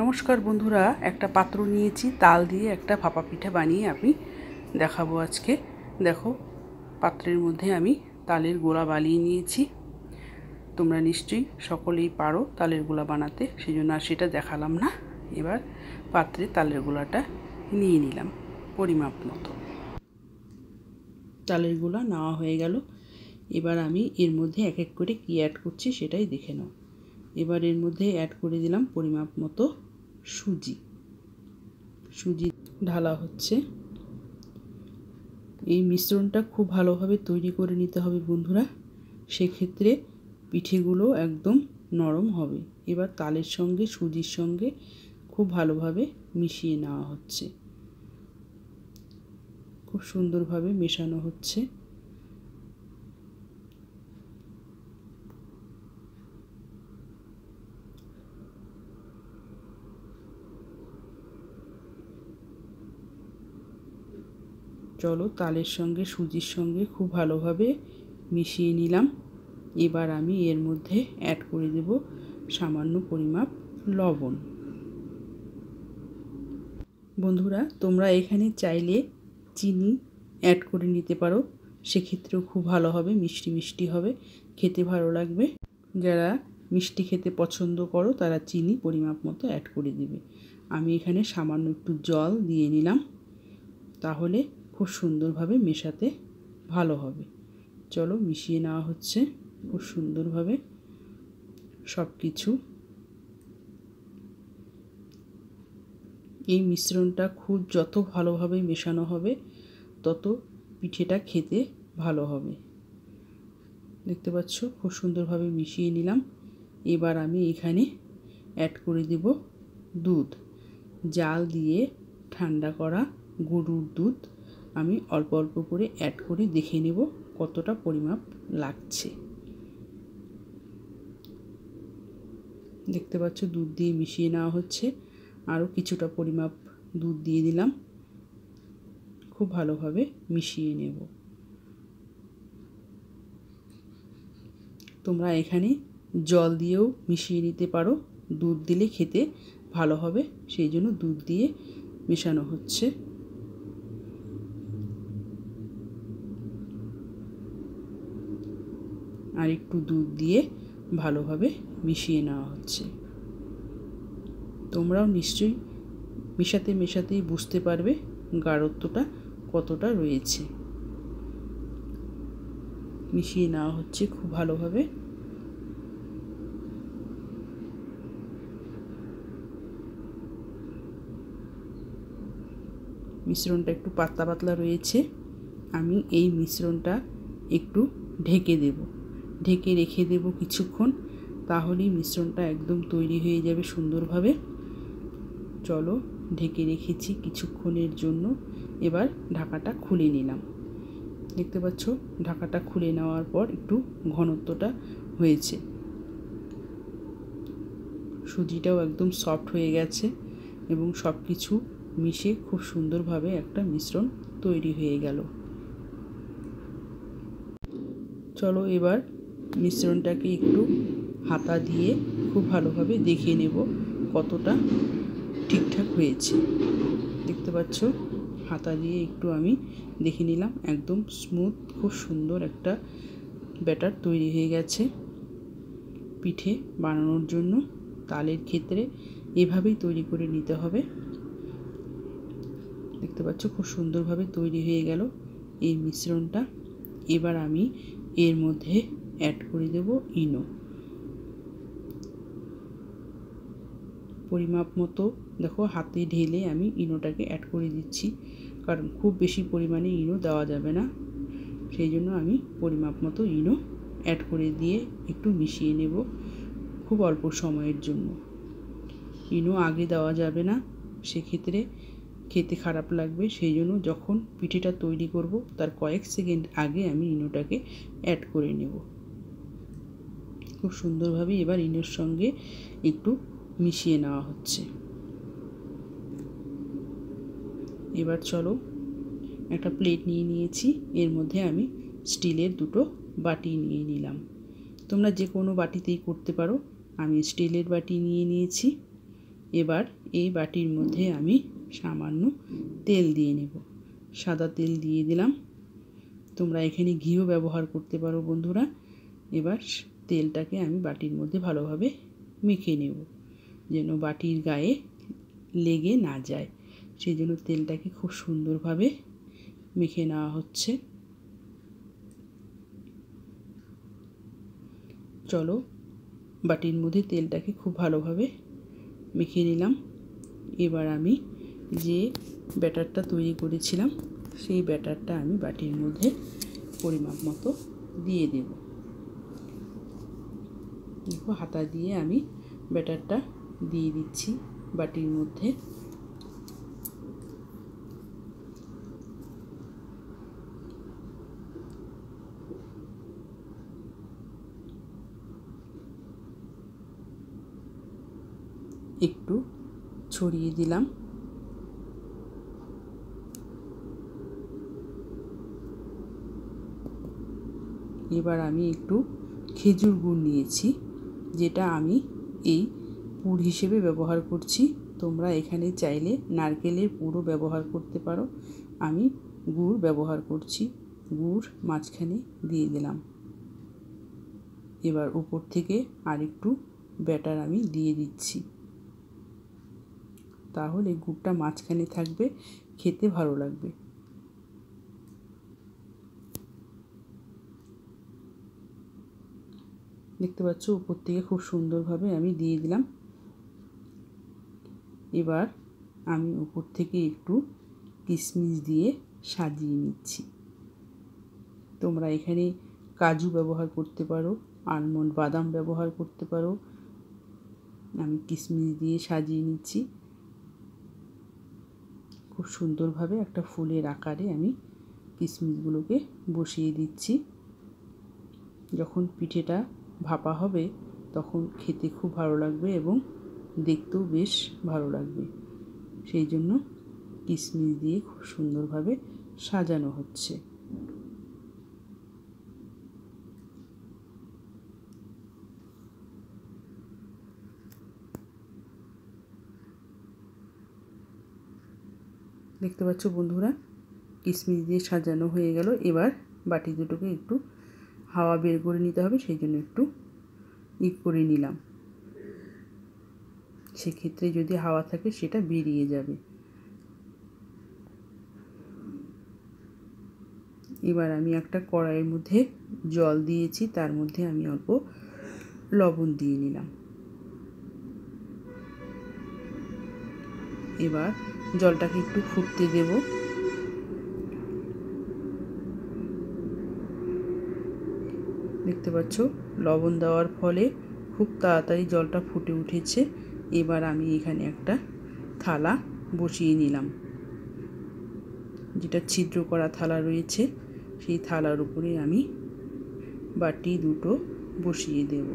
নমস্কার বন্ধুরা, একটা পাত্র নিয়েছি, তাল দিয়ে একটা ভাপা পিঠা বানিয়ে আমি দেখাবো আজকে। দেখো, পাত্রের মধ্যে আমি তালের গোলা বানিয়ে নিয়েছি। তোমরা নিশ্চয়ই সকলেই পারো তালের গোলা বানাতে, সেই জন্য আর সেটা দেখালাম না। এবার পাত্রে তালের গোলাটা নিয়ে নিলাম পরিমাপ মতো। তালের গোলা নেওয়া হয়ে গেল। এবার আমি এর মধ্যে এক এক করে কী অ্যাড করছি সেটাই দেখে নাও। এবার এর মধ্যে অ্যাড করে দিলাম পরিমাপ মতো সুজি ঢালা হচ্ছে। এই মিশ্রণটা খুব ভালোভাবে তৈরি করে নিতে হবে বন্ধুরা, সেক্ষেত্রে পিঠেগুলো একদম নরম হবে। এবার তালের সঙ্গে সুজির সঙ্গে খুব ভালোভাবে মিশিয়ে নেওয়া হচ্ছে, খুব সুন্দরভাবে মেশানো হচ্ছে। চলো, তালের সঙ্গে সুজির সঙ্গে খুব ভালোভাবে মিশিয়ে নিলাম। এবার আমি এর মধ্যে অ্যাড করে দেব সামান্য পরিমাপ লবণ। বন্ধুরা, তোমরা এখানে চাইলে চিনি অ্যাড করে নিতে পারো, সেক্ষেত্রেও খুব ভালো হবে, মিষ্টি মিষ্টি হবে, খেতে ভালো লাগবে। যারা মিষ্টি খেতে পছন্দ করো তারা চিনি পরিমাপ মতো অ্যাড করে দিবে। আমি এখানে সামান্য একটু জল দিয়ে নিলাম, তাহলে খুব সুন্দরভাবে মেশাতে ভালো হবে। চলো, মিশিয়ে নেওয়া হচ্ছে খুব সুন্দরভাবে সব কিছু। এই মিশ্রণটা খুব যত ভালোভাবে মেশানো হবে তত পিঠেটা খেতে ভালো হবে। দেখতে পাচ্ছ, খুব সুন্দরভাবে মিশিয়ে নিলাম। এবার আমি এখানে অ্যাড করে দেব দুধ। জাল দিয়ে ঠান্ডা করা গরুর দুধ আমি অল্প অল্প করে অ্যাড করে দেখে নেব কতটা পরিমাপ লাগছে। দেখতে পাচ্ছ, দুধ দিয়ে মিশিয়ে নেওয়া হচ্ছে। আরও কিছুটা পরিমাপ দুধ দিয়ে দিলাম, খুব ভালোভাবে মিশিয়ে নেব। তোমরা এখানে জল দিয়েও মিশিয়ে নিতে পারো, দুধ দিলে খেতে ভালো হবে, সেই জন্য দুধ দিয়ে মেশানো হচ্ছে। আর একটু দুধ দিয়ে ভালোভাবে মিশিয়ে নেওয়া হচ্ছে। তোমরাও নিশ্চয়ই মেশাতে মেশাতেই বুঝতে পারবে গাঢ়ত্বটা কতটা রয়েছে। মিশিয়ে নেওয়া হচ্ছে খুব ভালোভাবে। মিশ্রণটা একটু পাতলা পাতলা রয়েছে। আমি এই মিশ্রণটা একটু ঢেকে দেব, ঢেকে রেখে দেব কিছুক্ষণ, তাহলেই মিশ্রণটা একদম তৈরি হয়ে যাবে সুন্দরভাবে। চলো, ঢেকে রেখেছি কিছুক্ষণের জন্য। এবার ঢাকাটা খুলে নিলাম। দেখতে পাচ্ছ, ঢাকাটা খুলে নেওয়ার পর একটু ঘনত্বটা হয়েছে, সুজিটাও একদম সফট হয়ে গেছে এবং সব কিছু মিশে খুব সুন্দরভাবে একটা মিশ্রণ তৈরি হয়ে গেল। চলো, এবার মিশ্রণটাকে একটু হাতা দিয়ে খুব ভালোভাবে দেখিয়ে নেব কতটা ঠিকঠাক হয়েছে। দেখতে পাচ্ছ, হাতা দিয়ে একটু আমি দেখে নিলাম, একদম স্মুথ, খুব সুন্দর একটা ব্যাটার তৈরি হয়ে গেছে। পিঠে বানানোর জন্য তালের ক্ষেত্রে এভাবেই তৈরি করে নিতে হবে। দেখতে পাচ্ছ, খুব সুন্দরভাবে তৈরি হয়ে গেল এই মিশ্রণটা। এবার আমি এর মধ্যে অ্যাড করে দেব ইনো পরিমাপ মতো। দেখো, হাতে ঢেলে আমি ইনোটাকে অ্যাড করে দিচ্ছি, কারণ খুব বেশি পরিমাণে ইনো দেওয়া যাবে না, সেই জন্য আমি পরিমাপ মতো ইনো অ্যাড করে দিয়ে একটু মিশিয়ে নেব খুব অল্প সময়ের জন্য। ইনো আগে দেওয়া যাবে না, সেক্ষেত্রে খেতে খারাপ লাগবে, সেই জন্য যখন পিঠেটা তৈরি করব তার কয়েক সেকেন্ড আগে আমি ইনোটাকে অ্যাড করে নেব। খুব সুন্দরভাবে এবার ইনোর সঙ্গে একটু মিশিয়ে নেওয়া হচ্ছে। এবার চলো, একটা প্লেট নিয়ে নিয়েছি, এর মধ্যে আমি স্টিলের দুটো বাটি নিয়ে নিলাম। তোমরা যে কোনো বাটিতেই করতে পারো, আমি স্টিলের বাটি নিয়ে নিয়েছি। এবার এই বাটির মধ্যে আমি সামান্য তেল দিয়ে নেব। সাদা তেল দিয়ে দিলাম, তোমরা এখানে ঘিও ব্যবহার করতে পারো বন্ধুরা। এবার তেলটাকে আমি বাটির মধ্যে ভালোভাবে মেখে নেব, যেন বাটির গায়ে লেগে না যায়। সেই জন্য তেলটাকে খুব সুন্দরভাবে মেখে নেওয়া হচ্ছে। চলো, বাটির মধ্যে তেলটাকে খুব ভালোভাবে মেখে নিলাম। এবার আমি যে ব্যাটারটা তৈরি করেছিলাম সেই ব্যাটারটা আমি বাটির মধ্যে পরিমাপ মতো দিয়ে দেব। দেখো, হাতা দিয়ে আমি ব্যাটারটা দিয়ে দিচ্ছি বাটির মধ্যে। একটু ছড়িয়ে দিলাম। এবার আমি একটু খেজুর গুড় নিয়েছি, যেটা আমি এই পুর হিসেবে ব্যবহার করছি। তোমরা এখানে চাইলে নারকেলের পুরও ব্যবহার করতে পারো। আমি গুড় ব্যবহার করছি। গুড় মাঝখানে দিয়ে দিলাম। এবার উপর থেকে আরেকটু ব্যাটার আমি দিয়ে দিচ্ছি, তাহলে গুড়টা মাঝখানে থাকবে, খেতে ভালো লাগবে। দেখতে পাচ্ছ, উপর থেকে খুব সুন্দরভাবে আমি দিয়ে দিলাম। এবার আমি উপর থেকে একটু কিশমিশ দিয়ে সাজিয়ে নিচ্ছি। তোমরা এখানে কাজু ব্যবহার করতে পারো, আলমন্ড, বাদাম ব্যবহার করতে পারো। আমি কিশমিশ দিয়ে সাজিয়ে নিচ্ছি। খুব সুন্দরভাবে একটা ফুলের আকারে আমি কিশমিশগুলোকে বসিয়ে দিচ্ছি। যখন পিঠেটা ভাপা হবে তখন খেতে খুব ভালো লাগবে এবং দেখতেও বেশ ভালো লাগবে। সেই জন্য কিশমিশ দিয়ে খুব সুন্দরভাবে সাজানো হচ্ছে। দেখতে পাচ্ছ বন্ধুরা, কিশমিশ দিয়ে সাজানো হয়ে গেল। এবার বাটি দুটোকে একটু হাওয়া বের করে নিতে হবে, সেই জন্য একটু করে নিলাম। সেক্ষেত্রে যদি হাওয়া থাকে সেটা বেরিয়ে যাবে। এবার আমি একটা কড়াইয়ের মধ্যে জল দিয়েছি, তার মধ্যে আমি অল্প লবণ দিয়ে নিলাম। এবার জলটাকে একটু ফুটতে দেব। দেখতে পাচ্ছ, লবণ দেওয়ার ফলে খুব তাড়াতাড়ি জলটা ফুটে উঠেছে। এবার আমি এখানে একটা থালা বসিয়ে নিলাম। যেটা ছিদ্র করা থালা রয়েছে, সেই থালার উপরে আমি বাটি দুটো বসিয়ে দেব।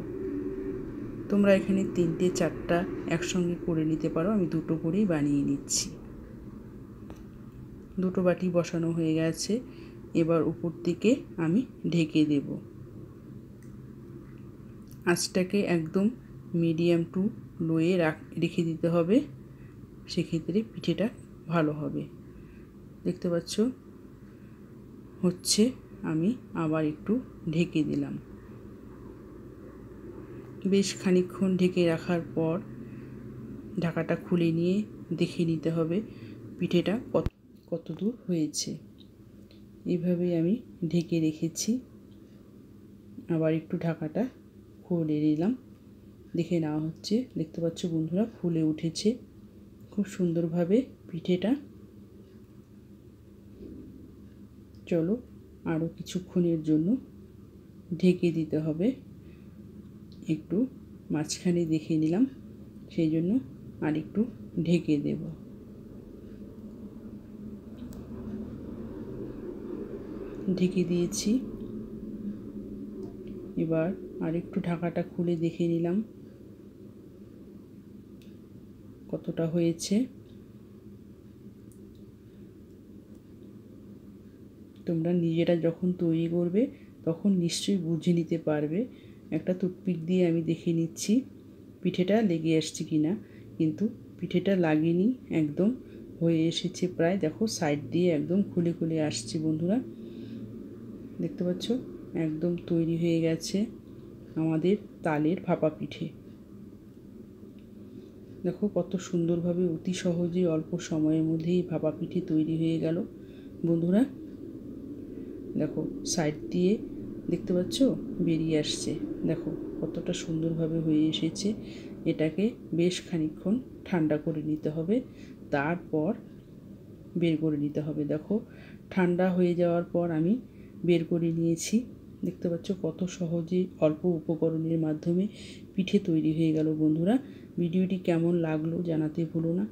তোমরা এখানে 3টে 4টা একসঙ্গে করে নিতে পারো, আমি দুটো করেই বানিয়ে নিচ্ছি। দুটো বাটি বসানো হয়ে গেছে। এবার উপর থেকে আমি ঢেকে দেব। আঁচটাকে একদম মিডিয়াম টু লোয়ে রেখে দিতে হবে, সেক্ষেত্রে পিঠেটা ভালো হবে। দেখতে পাচ্ছ হচ্ছে, আমি আবার একটু ঢেকে দিলাম। বেশ খানিকক্ষণ ঢেকে রাখার পর ঢাকাটা খুলে নিয়ে দেখে নিতে হবে পিঠেটা কত দূর হয়েছে। এইভাবেই আমি ঢেকে রেখেছি। আবার একটু ঢাকাটা খুলে নিলাম, দেখে নেওয়া হচ্ছে। দেখতে পাচ্ছ বন্ধুরা, ফুলে উঠেছে খুব সুন্দরভাবে পিঠেটা। চলো, আরও কিছুক্ষণের জন্য ঢেকে দিতে হবে। একটু মাঝখানে দেখে নিলাম, সেই জন্য আর একটু ঢেকে দেব। ঢেকে দিয়েছি। এবার আর একটু ঢাকাটা খুলে দেখে নিলাম কতটা হয়েছে। তোমরা নিজেরা যখন তৈরি করবে তখন নিশ্চয়ই বুঝে নিতে পারবে। একটা টুথপিক দিয়ে আমি দেখে নিচ্ছি পিঠেটা লেগে আসছে কিনা, কিন্তু পিঠেটা লাগেনি, একদম হয়ে এসেছে প্রায়। দেখো সাইড দিয়ে একদম খুলে খুলে আসছে বন্ধুরা, দেখতে পাচ্ছ একদম তৈরি হয়ে গেছে আমাদের তালের ভাপা পিঠে। দেখো কত সুন্দরভাবে অতি সহজে অল্প সময়ের মধ্যেই ভাপা পিঠে তৈরি হয়ে গেল বন্ধুরা। দেখো সাইড দিয়ে দেখতে পাচ্ছ বেরিয়ে আসছে, দেখো কতটা সুন্দরভাবে হয়ে এসেছে। এটাকে বেশ খানিকক্ষণ ঠান্ডা করে নিতে হবে, তারপর বের করে নিতে হবে। দেখো ঠান্ডা হয়ে যাওয়ার পর আমি বের করে নিয়েছি। দেখতে পাচ্ছ কত সহজে অল্প উপকরণের মাধ্যমে পিঠে তৈরি হয়ে গেল বন্ধুরা। ভিডিওটি কেমন লাগলো জানাতে ভুলো না,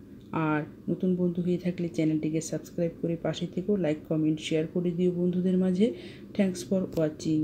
আর নতুন বন্ধু হয়ে থাকলে চ্যানেলটিকে সাবস্ক্রাইব করে পাশে থেকেও লাইক কমেন্ট শেয়ার করে দিও বন্ধুদের মাঝে। Thanks for watching.